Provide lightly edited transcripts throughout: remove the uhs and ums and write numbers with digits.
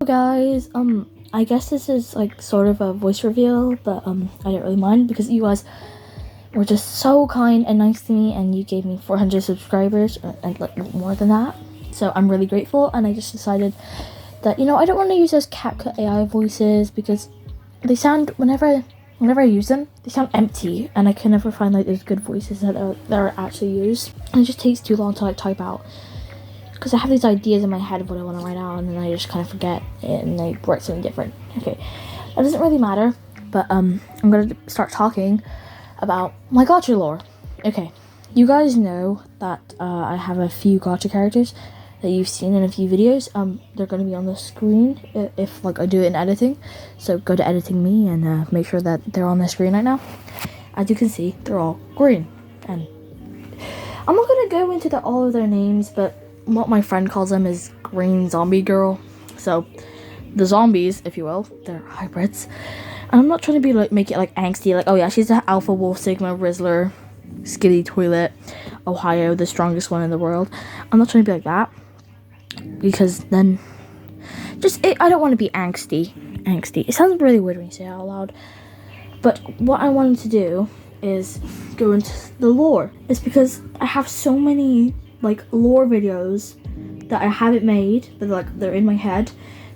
Guys, I guess this is like sort of a voice reveal, but I didn't really mind because you guys were just so kind and nice to me, and you gave me 400 subscribers and like more than that. So I'm really grateful, and I just decided that I don't want to use those CapCut AI voices because they sound whenever I use them, they sound empty, and I can never find like those good voices that are actually used. And it just takes too long to like type out. Because I have these ideas in my head of what I want to write out, and then I just kind of forget it and I write something different. Okay, that doesn't really matter, but I'm gonna start talking about my gacha lore. Okay, you guys know that I have a few gacha characters that you've seen in a few videos. They're gonna be on the screen if like I do it in editing. So go to editing me and make sure that they're on the screen right now. As you can see, they're all green, and I'm not gonna go into all of their names, but what my friend calls them is green zombie girl. So the zombies, if you will, they're hybrids. And I'm not trying to be like make it like angsty, like, oh yeah, she's the alpha wolf sigma rizzler skitty toilet Ohio, the strongest one in the world. I'm not trying to be like that, because then I don't want to be angsty. It sounds really weird when you say it out loud, but what I wanted to do is go into the lore. It's because I have so many like lore videos that I haven't made, but like they're in my head,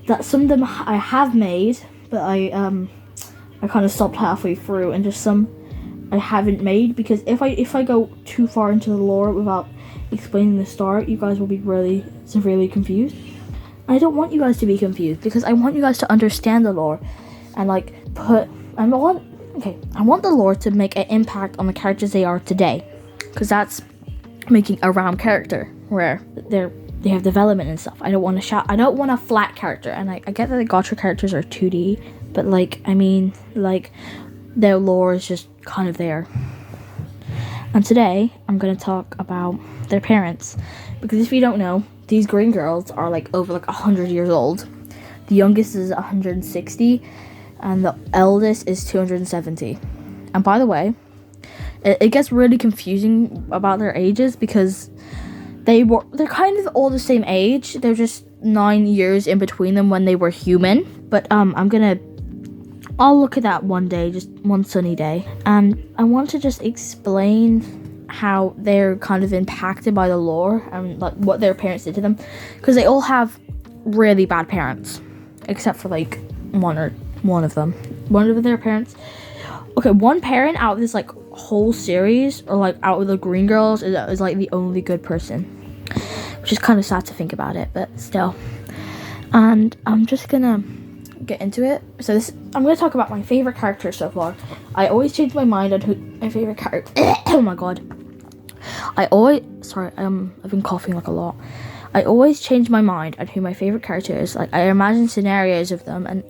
that some of them I have made, but I kind of stopped halfway through, and just some I haven't made, because if I go too far into the lore without explaining the start, you guys will be really severely confused. I don't want you guys to be confused, because I want you guys to understand the lore and like I want the lore to make an impact on the characters they are today, because that's making a round character where they have development and stuff. I don't want a flat character, and I get that the gacha characters are 2D, but like I mean like their lore is just kind of there. And today I'm gonna talk about their parents, because if you don't know, these green girls are like over like 100 years old. The youngest is 160 and the eldest is 270. And by the way, it gets really confusing about their ages, because they're kind of all the same age. They're just 9 years in between them when they were human. But I'll look at that one day, just one sunny day, and I want to just explain how they're kind of impacted by the lore and like what their parents did to them, because they all have really bad parents, except for like one of them. One of their parents. Okay, one parent out of this like whole series, or like out of the green girls, is like the only good person, which is kind of sad to think about it, but still. And I'm just gonna get into it. So I'm gonna talk about my favorite character so far. I always change my mind on who my favorite character. Oh my god. I've been coughing like a lot. I always change my mind on who my favorite character is. Like, I imagine scenarios of them, and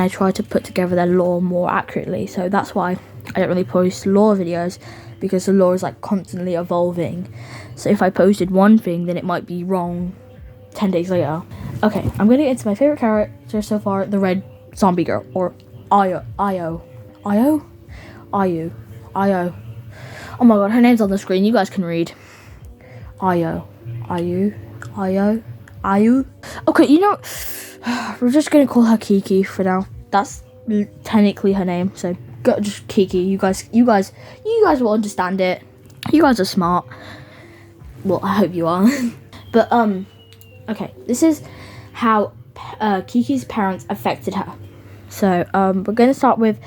I try to put together their lore more accurately. So that's why I don't really post lore videos, because the lore is like constantly evolving. So if I posted one thing, then it might be wrong 10 days later. Okay, I'm gonna get into my favorite character so far, the red zombie girl, or Ayo. Oh my god, her name's on the screen, you guys can read. Ayo. Okay, we're just gonna call her Kiki for now. That's technically her name, so just Kiki. You guys will understand it. You guys are smart. Well, I hope you are. But okay, this is how Kiki's parents affected her. So we're gonna start with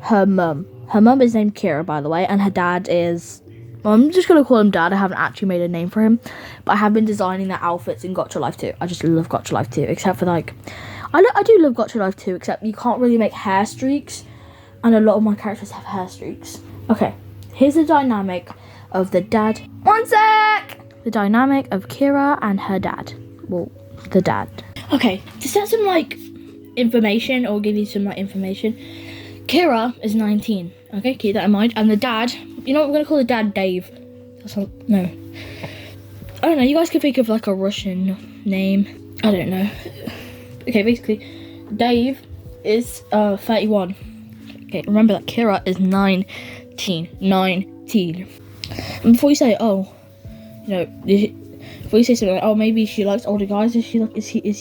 her mum. Her mum is named Kira, by the way, and her dad is, I'm just going to call him Dad. I haven't actually made a name for him, but I have been designing their outfits in Gacha Life 2. I just love Gacha Life 2, except for like, I do love Gacha Life 2, except you can't really make hair streaks, and a lot of my characters have hair streaks. Okay, here's the dynamic of the dad. One sec! The dynamic of Kira and her dad. Well, the dad. Okay, to set some like information, or give you some like information, Kira is 19, okay, keep that in mind. And the dad, you know what, we're going to call the dad Dave. No. I don't know, you guys can think of like a Russian name. I don't know. Okay, basically, Dave is 31. Okay, remember that Kira is 19. And before you say, oh, you know, if we say something like, oh, maybe she likes older guys, is he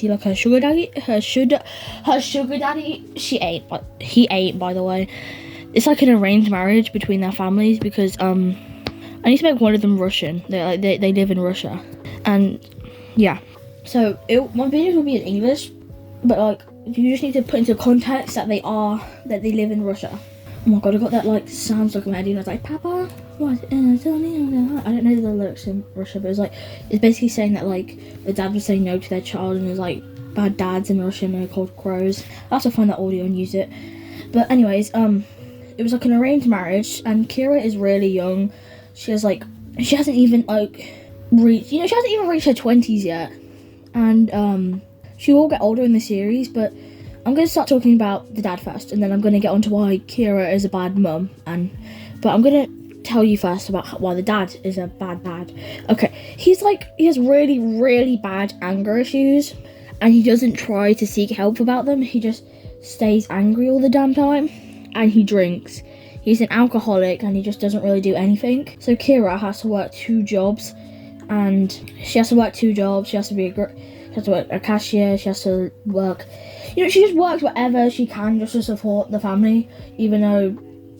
like her sugar daddy? Her sugar daddy? He ain't, by the way. It's like an arranged marriage between their families because I need to make one of them Russian. They live in Russia, and yeah. So my videos will be in English, but like you just need to put into context that they live in Russia. Oh my god, I got that like sound stuck in my head. And I was like, Papa, what? I don't know the lyrics in Russia, but it's basically saying that like the dad was saying no to their child, and there's like bad dads in Russian and they're called crows. I'll have to find that audio and use it. But anyways, it was like an arranged marriage, and Kira is really young. She hasn't even reached her 20s yet, and she will get older in the series, but I'm going to start talking about the dad first, and then I'm going to get onto why Kira is a bad mum, but I'm going to tell you first about why the dad is a bad dad. Okay, he has really, really bad anger issues, and he doesn't try to seek help about them. He just stays angry all the damn time, and he drinks. He's an alcoholic, and he just doesn't really do anything. So Kira has to work 2 jobs, and she has to work 2 jobs. She has to work a cashier. She has to work. She just works whatever she can just to support the family, even though,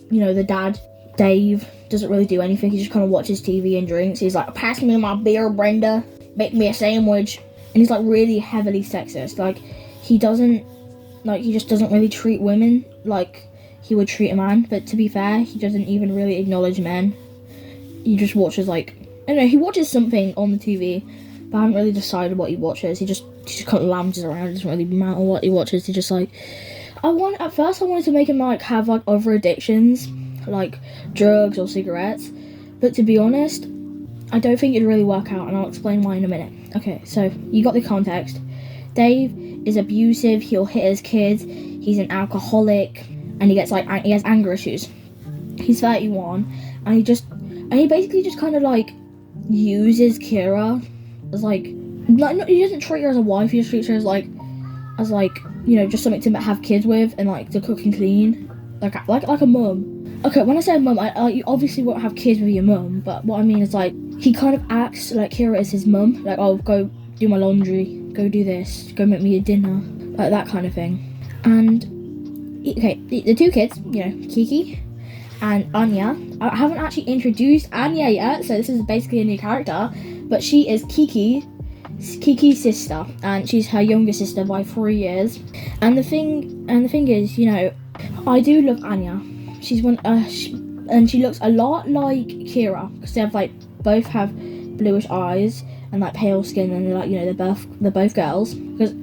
the dad, Dave, doesn't really do anything. He just kind of watches TV and drinks. He's like, pass me my beer, Brenda. Make me a sandwich. And he's like really heavily sexist. Like, he just doesn't really treat women like he would treat a man. But to be fair, he doesn't even really acknowledge men. He just watches he watches something on the TV, but I haven't really decided what he watches. He just kind of lounges around. It doesn't really matter what he watches. He just at first I wanted to make him have other addictions, like drugs or cigarettes, but to be honest, I don't think it'd really work out, and I'll explain why in a minute. Okay, so you got the context. Dave is abusive. He'll hit his kids. He's an alcoholic, and he has anger issues. He's 31, and he basically just kind of uses Kira as he doesn't treat her as a wife. He just treats her as just something to have kids with, and to cook and clean, like a mum. Okay, when I say mum, you obviously won't have kids with your mum, but what I mean is he kind of acts like Kira is his mum. Like, oh, go do my laundry, go do this, go make me a dinner, like that kind of thing. And the 2 kids, Kiki and Anya. I haven't actually introduced Anya yet, so this is basically a new character, but she is Kiki's sister, and she's her younger sister by 3 years. And the thing is, I do love Anya. She's and she looks a lot like Kira, because they both have bluish eyes and pale skin, and they're both girls. Because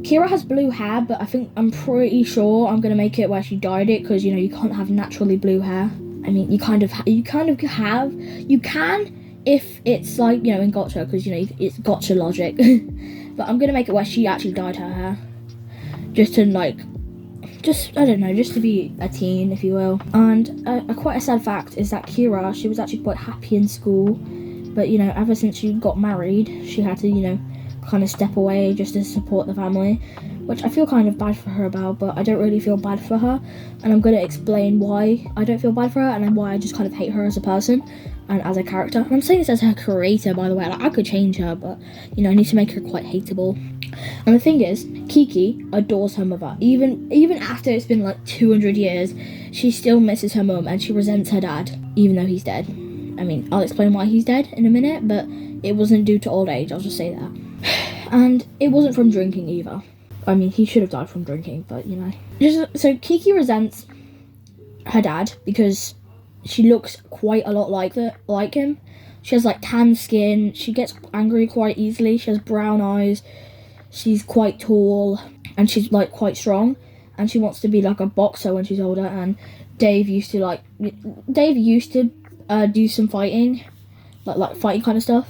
Kira has blue hair, but I'm pretty sure I'm gonna make it where she dyed it, because you can't have naturally blue hair. I mean, you can if it's in gotcha, because it's gotcha logic. But I'm gonna make it where she actually dyed her hair, just to I don't know, just to be a teen, if you will. And quite a sad fact is that Kira, she was actually quite happy in school, but ever since she got married, she had to kind of step away just to support the family, which I feel kind of bad for her about, but I don't really feel bad for her, and I'm going to explain why I don't feel bad for her, and then why I just kind of hate her as a person and as a character. And I'm saying this as her creator, by the way. I could change her, but I need to make her quite hateable. And the thing is, Kiki adores her mother. Even after it's been 200 years, she still misses her mum, and she resents her dad, even though he's dead. I mean, I'll explain why he's dead in a minute, but it wasn't due to old age, I'll just say that. And it wasn't from drinking either. I mean, he should have died from drinking, but So Kiki resents her dad because she looks quite a lot like him. She has tan skin, she gets angry quite easily, she has brown eyes, she's quite tall, and she's quite strong, and she wants to be like a boxer when she's older. And Dave used to do some fighting, like fighting kind of stuff,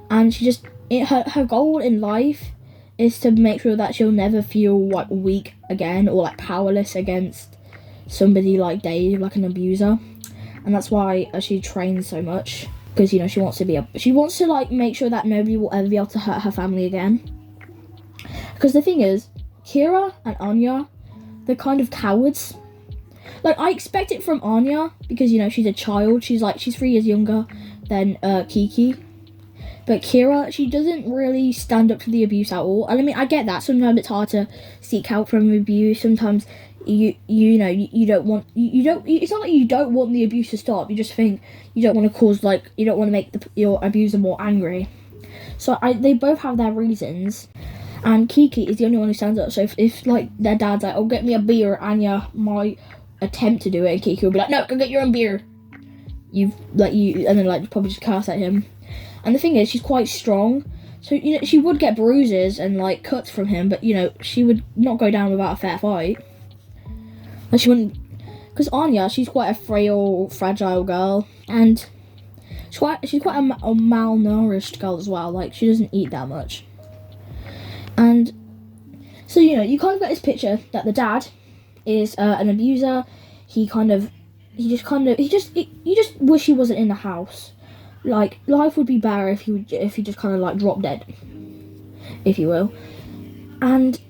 and she just her goal in life is to make sure that she'll never feel weak again or powerless against somebody like Dave, like an abuser. And that's why she trains so much, because she wants to make sure that nobody will ever be able to hurt her family again. Because the thing is, Kira and Anya, they're kind of cowards. I expect it from Anya because she's a child. She's 3 years younger than Kiki. But Kira, she doesn't really stand up to the abuse at all. And I mean, I get that. Sometimes it's hard to seek help from abuse. Sometimes you don't want it's not like you don't want the abuse to stop. You just think you don't want to cause you don't want to make your abuser more angry. So they both have their reasons. And Kiki is the only one who stands up. So if like their dad's like, "Oh, get me a beer," Anya might attempt to do it, and Kiki will be like, "No, go get your own beer." And then probably just curse at him. And the thing is, she's quite strong, so she would get bruises and cuts from him, but she would not go down without a fair fight. And she wouldn't, because Anya, she's quite a frail, fragile girl, and she's quite a malnourished girl as well. She doesn't eat that much, and so you kind of get this picture that the dad is an abuser. You just wish he wasn't in the house. Life would be better if he just kind of dropped dead, if you will. And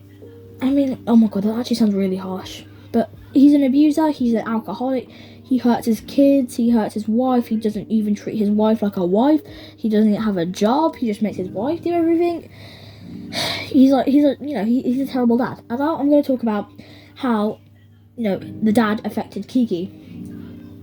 I mean, oh my god, that actually sounds really harsh. But he's an abuser. He's an alcoholic. He hurts his kids. He hurts his wife. He doesn't even treat his wife like a wife. He doesn't have a job. He just makes his wife do everything. He's a terrible dad. And now I'm going to talk about how the dad affected Kiki.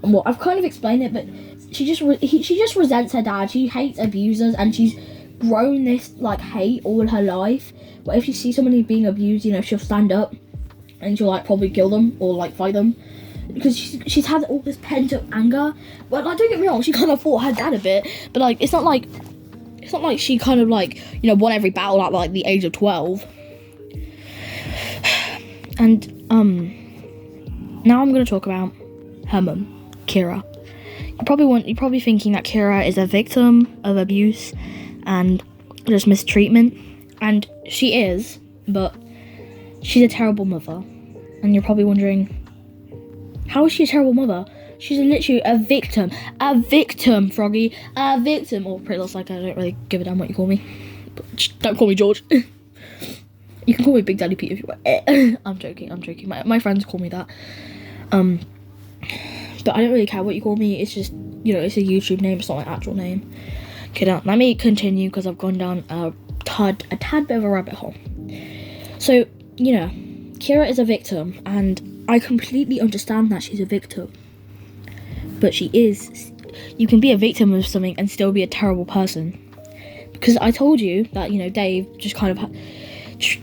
Well, I've kind of explained it, but she just resents her dad. She hates abusers, and she's grown this hate all her life. But if she sees somebody being abused, she'll stand up and she'll probably kill them or fight them, because she's had all this pent up anger. But don't get me wrong, she kind of fought her dad a bit, but it's not like she kind of won every battle at the age of 12. And now I'm gonna talk about her mum, Kira. You're probably thinking that Kira is a victim of abuse and just mistreatment, and she is, but she's a terrible mother. And you're probably wondering, how is she a terrible mother? She's literally a victim, Froggy, a victim. Or pretty much I don't really give a damn what you call me. But don't call me George. You can call me Big Daddy Pete if you want. I'm joking. My friends call me that. But I don't really care what you call me. It's just, it's a YouTube name. It's not my actual name. Okay, now let me continue, because I've gone down a tad bit of a rabbit hole. So, Kira is a victim, and I completely understand that she's a victim. But she is. You can be a victim of something and still be a terrible person. Because I told you that, Dave just kind of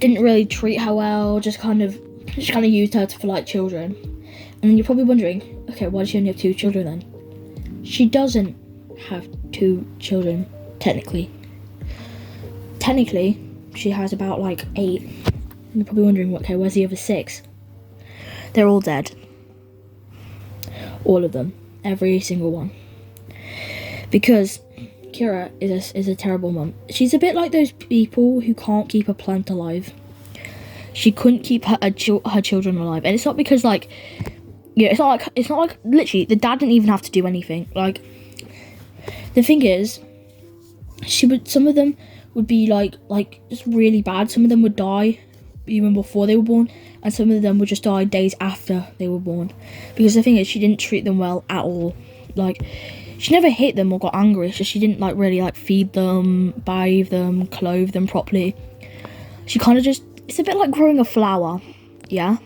didn't really treat her well, just kind of used her for children. And then you're probably wondering, okay, why does she only have 2 children then? She doesn't have 2 children, technically. Technically, she has about 8. And you're probably wondering, okay, where's the other 6? They're all dead. All of them. Every single one. Because Kira is a terrible mum. She's a bit like those people who can't keep a plant alive. She couldn't keep her children alive. And it's not because it's not like literally the dad didn't even have to do anything. The thing is, some of them would be just really bad. Some of them would die even before they were born, and some of them would just die days after they were born. Because the thing is, she didn't treat them well at all. She never hit them or got angry. It's just she didn't really feed them, bathe them, clothe them properly. She kind of just, it's a bit like growing a flower, yeah.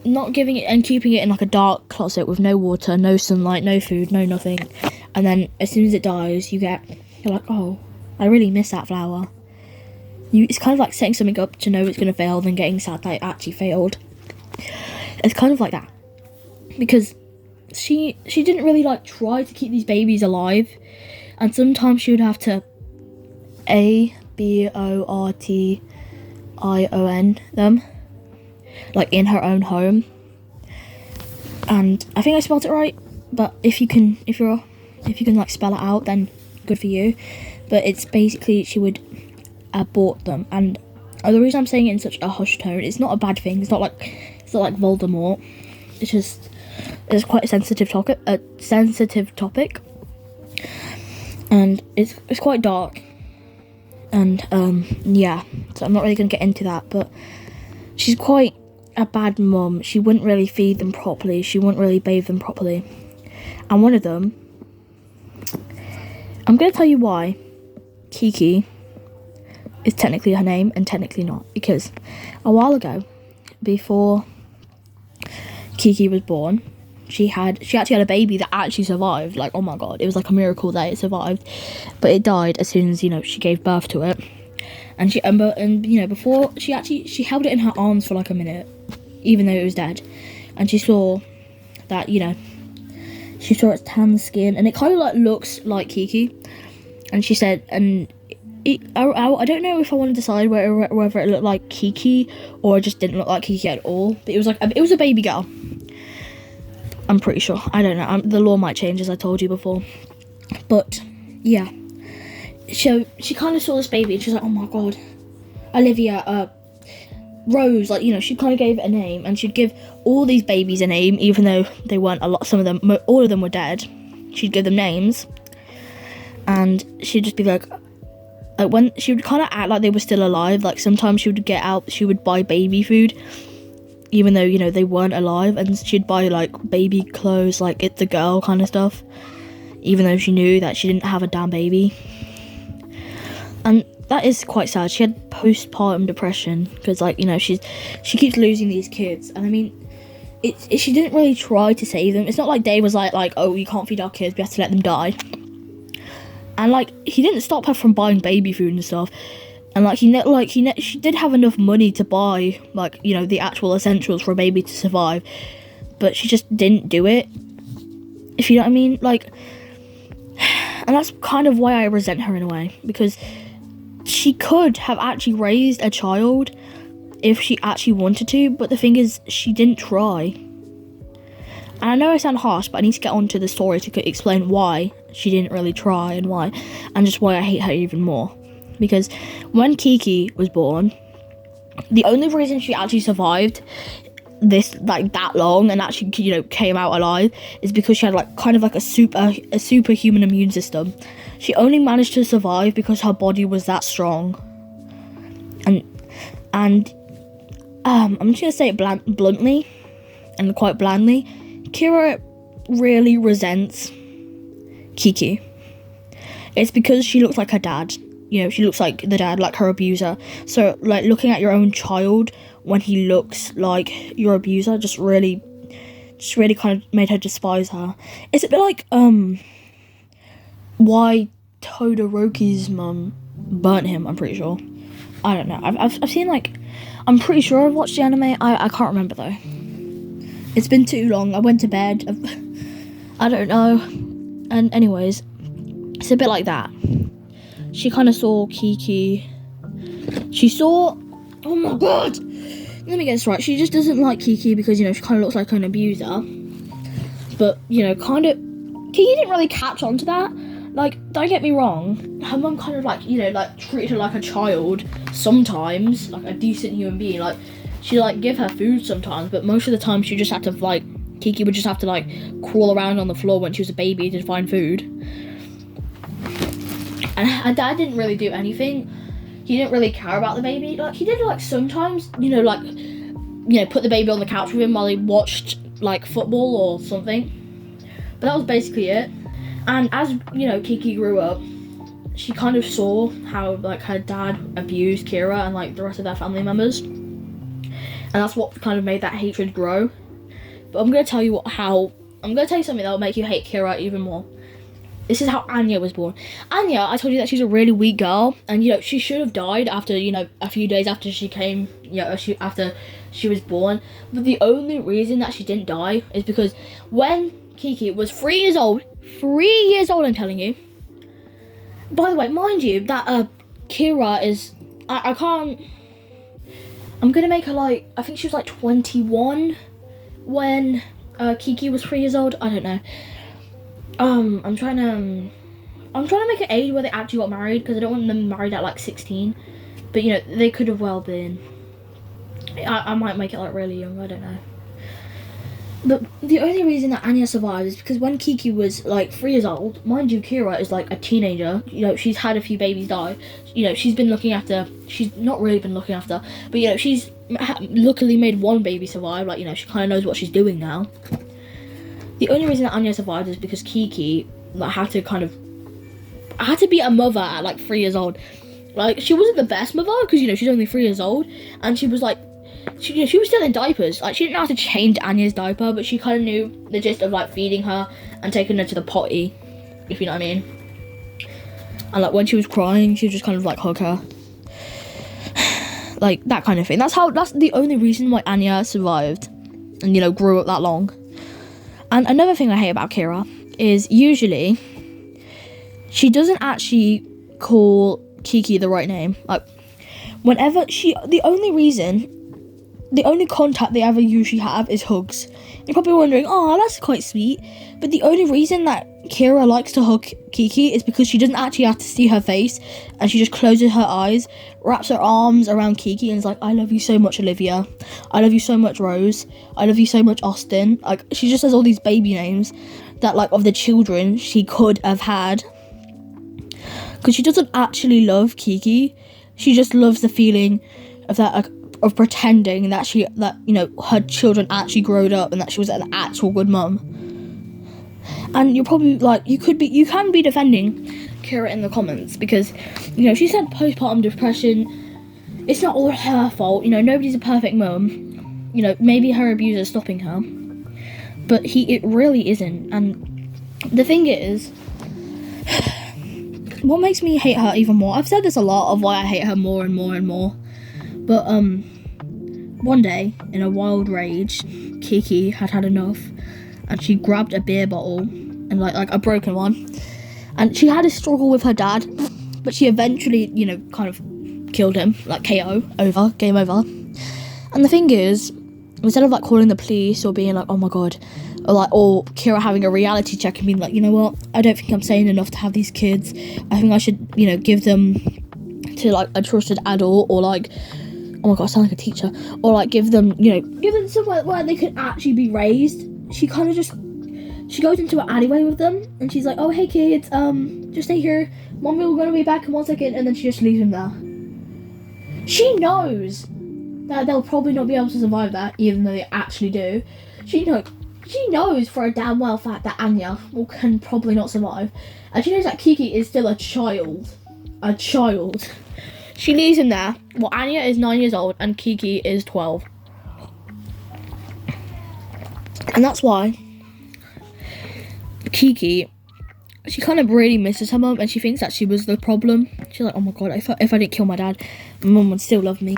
Not giving it and keeping it in a dark closet with no water, no sunlight, no food, no nothing. And then as soon as it dies, you're like, oh, I really miss that flower. It's kind of like setting something up to know it's going to fail, then getting sad that it actually failed. It's kind of like that. Because she didn't really try to keep these babies alive. And sometimes she would have to abortion them. In her own home. And I think I spelled it right, but if you can spell it out, then good for you. But it's basically, she would abort them. And the reason I'm saying it in such a hushed tone, it's not a bad thing. It's not like Voldemort. It's quite a sensitive topic. And it's quite dark. And yeah, so I'm not really gonna get into that, but she's quite a bad mum. She wouldn't really feed them properly. She wouldn't really bathe them properly. And one of them, I'm going to tell you why Kiki is technically her name and technically not. Because a while ago, before Kiki was born, she actually had a baby that actually survived. Like, oh my god, it was like a miracle that it survived. But it died as soon as, she gave birth to it. And before she held it in her arms for like a minute, even though it was dead. And she saw that, she saw its tan skin, and it kind of like looks like Kiki. And she said, I don't know if I want to decide whether it looked like Kiki or it just didn't look like Kiki at all. But it was a baby girl. I'm pretty sure. I don't know. The law might change, as I told you before. But yeah, so she kind of saw this baby, and she's like, "Oh my god, Olivia, Rose." Like, she kind of gave it a name, and she'd give all these babies a name, even though they weren't a lot. Some of them, all of them were dead. She'd give them names, and she'd just be like when she would kind of act like they were still alive. Like, sometimes she would get out, she would buy baby food, even though they weren't alive, and she'd buy like baby clothes, like it's a girl kind of stuff, even though she knew that she didn't have a damn baby. And that is quite sad. She had postpartum depression because, like, she keeps losing these kids. And I mean, she didn't really try to save them. It's not like Dave was like, oh, you can't feed our kids, we have to let them die. And like, he didn't stop her from buying baby food and stuff. And like, she did have enough money to buy, like, the actual essentials for a baby to survive, but she just didn't do it, if you know what I mean. Like, and that's kind of why I resent her in a way, because she could have actually raised a child if she actually wanted to, but the thing is, she didn't try. And I know I sound harsh, but I need to get on to the story to explain why she didn't really try and just why I hate her even more. Because when Kiki was born, the only reason she actually survived this like that long and actually came out alive is because she had like kind of like a superhuman immune system. She only managed to survive because her body was that strong. And I'm just gonna say it bluntly and quite blandly, Kira really resents Kiki. It's because she looks like her dad. She looks like the dad, like her abuser. So, like, looking at your own child when he looks like your abuser just really kind of made her despise her. It's a bit like, why Todoroki's mum burnt him, I'm pretty sure. I don't know. I've seen, like, I'm pretty sure I've watched the anime. I can't remember, though. It's been too long. I went to bed. I don't know. And anyways, it's a bit like that. She kind of saw Kiki. She saw... Oh my god! Let me get this right. She just doesn't like Kiki because, she kind of looks like an abuser. But, kind of... Kiki didn't really catch on to that. Like, don't get me wrong. Her mum kind of, like, treated her like a child sometimes. Like, a decent human being. Like, she'd, like, give her food sometimes. But most of the time, she just had to, like... Kiki would just have to, like, crawl around on the floor when she was a baby to find food. And her dad didn't really do anything. He didn't really care about the baby. Like, he did, like, sometimes, put the baby on the couch with him while he watched, like, football or something. But that was basically it. And as, Kiki grew up, she kind of saw how, like, her dad abused Kira and, like, the rest of their family members. And that's what kind of made that hatred grow. But I'm going to tell you I'm going to tell you something that will make you hate Kira even more. This is how Anya was born. Anya, I told you that she's a really weak girl, and she should have died after a few days after she came, after she was born. But the only reason that she didn't die is because when Kiki was 3 years old, I'm telling you. By the way, mind you, that Kira is I can't. I'm gonna make her like, I think she was like 21 when Kiki was 3 years old. I don't know. I'm trying to make an age where they actually got married, because I don't want them married at like 16. But they could have well been. I might make it like really young, I don't know. But the only reason that Anya survived is because when Kiki was like 3 years old, mind you, Kira is like a teenager. She's had a few babies die. She's been looking after. She's not really been looking after, but she's luckily made one baby survive. Like she kind of knows what she's doing now. The only reason that Anya survived is because Kiki had to kind of I had to be a mother at like 3 years old. Like, she wasn't the best mother because, you know, she's only 3 years old, and she was like, she was still in diapers. Like, she didn't know how to change Anya's diaper, but she kind of knew the gist of like feeding her and taking her to the potty, if you know what I mean. And like when she was crying, she would just kind of like hug her, like that kind of thing. That's the only reason why Anya survived and, you know, grew up that long. And another thing I hate about Kira is usually she doesn't actually call Kiki the right name. Like, whenever the only contact they ever usually have is hugs. You're probably wondering, oh, that's quite sweet. But the only reason that Kira likes to hug Kiki is because she doesn't actually have to see her face, and she just closes her eyes, wraps her arms around Kiki, and is like, I love you so much, Olivia. I love you so much, Rose. I love you so much, Austin. Like, she just says all these baby names that, like, of the children she could have had. Because she doesn't actually love Kiki. She just loves the feeling of that, like, of pretending that you know, her children actually growed up and that she was an actual good mum. And you're probably like, you can be defending Kira in the comments because, you know, she said postpartum depression. It's not all her fault. You know, nobody's a perfect mum. You know, maybe her abuser's stopping her, but it really isn't. And the thing is, what makes me hate her even more, I've said this a lot of why I hate her more and more and more, but one day in a wild rage, Kiki had enough, and she grabbed a beer bottle, and like a broken one, and she had a struggle with her dad, but she eventually, you know, kind of killed him, like KO, over, game over. And the thing is, instead of like calling the police or being like, oh my god, or Kira having a reality check and being like, you know what, I don't think I'm sane enough to have these kids, I think I should, you know, give them to like a trusted adult, or like, oh my god, I sound like a teacher, or like give them somewhere where they could actually be raised. She kind of she goes into an alleyway with them, and she's like, oh hey kids, just stay here, mommy will gonna be back in 1 second, and then she just leaves them there. She knows that they'll probably not be able to survive that, even though they actually do. She knows for a damn well fact that Anya can probably not survive, and she knows that Kiki is still a child. She leaves him there. Well, Anya is 9 years old and Kiki is 12. And that's why Kiki, she kind of really misses her mum, and she thinks that she was the problem. She's like, oh my god, if I didn't kill my dad, my mum would still love me,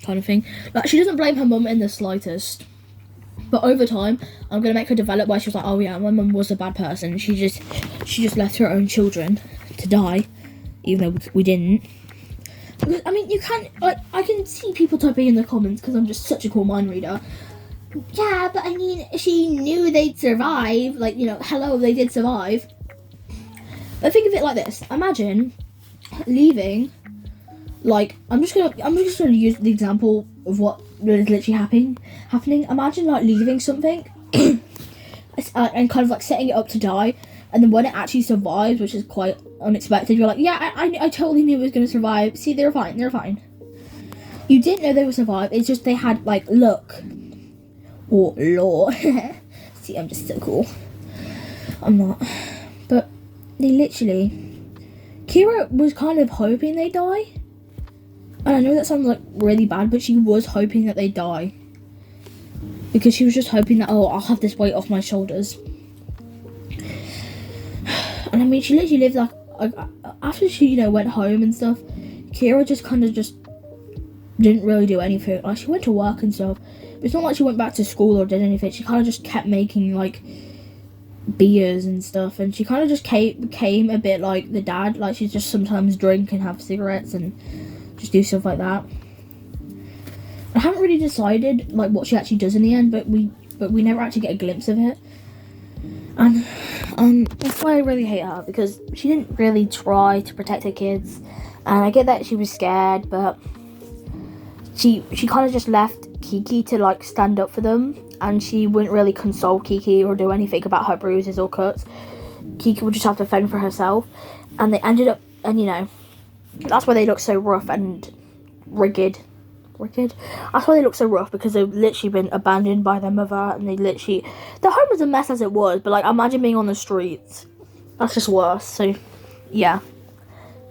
kind of thing. Like, she doesn't blame her mum in the slightest. But over time, I'm going to make her develop where she was like, oh yeah, my mum was a bad person. She just left her own children to die, even though we didn't. Because, I mean, you can't, like, I can see people typing in the comments because I'm just such a cool mind reader. Yeah, but I mean, she knew they'd survive. Like, you know, hello, they did survive. But think of it like this. Imagine leaving, like, I'm just gonna use the example of what is literally happening. Imagine, like, leaving something and kind of, like, setting it up to die, and then when it actually survives, which is quite unexpected, you're like, yeah, I totally knew it was going to survive. See, they're fine. You didn't know they would survive. It's just they had, like, luck. Or lore. See, I'm just so cool. I'm not. But they literally... Kira was kind of hoping they die. And I know that sounds, like, really bad, but she was hoping that they die. Because she was just hoping that, oh, I'll have this weight off my shoulders. And I mean, she literally lived like after she, you know, went home and stuff, Kira just kind of just didn't really do anything. Like, she went to work and stuff, but it's not like she went back to school or did anything. She kind of just kept making, like, beers and stuff, and she kind of just became a bit like the dad. Like, she'd just sometimes drink and have cigarettes and just do stuff like that. I haven't really decided, like, what she actually does in the end, but we never actually get a glimpse of it. And that's why I really hate her, because she didn't really try to protect her kids. And I get that she was scared, but she kind of just left Kiki to, like, stand up for them, and she wouldn't really console Kiki or do anything about her bruises or cuts. Kiki would just have to fend for herself, and they ended up, and, you know, that's why they look so rough and rigid. That's why they look so rough, because they've literally been abandoned by their mother, and their home was a mess as it was, but, like, imagine being on the streets. That's just worse. So yeah,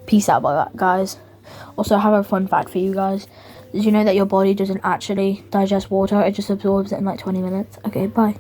Peace out, guys. Also, I have a fun fact for you guys. Did you know that your body doesn't actually digest water? It just absorbs it in like 20 minutes. Okay, bye.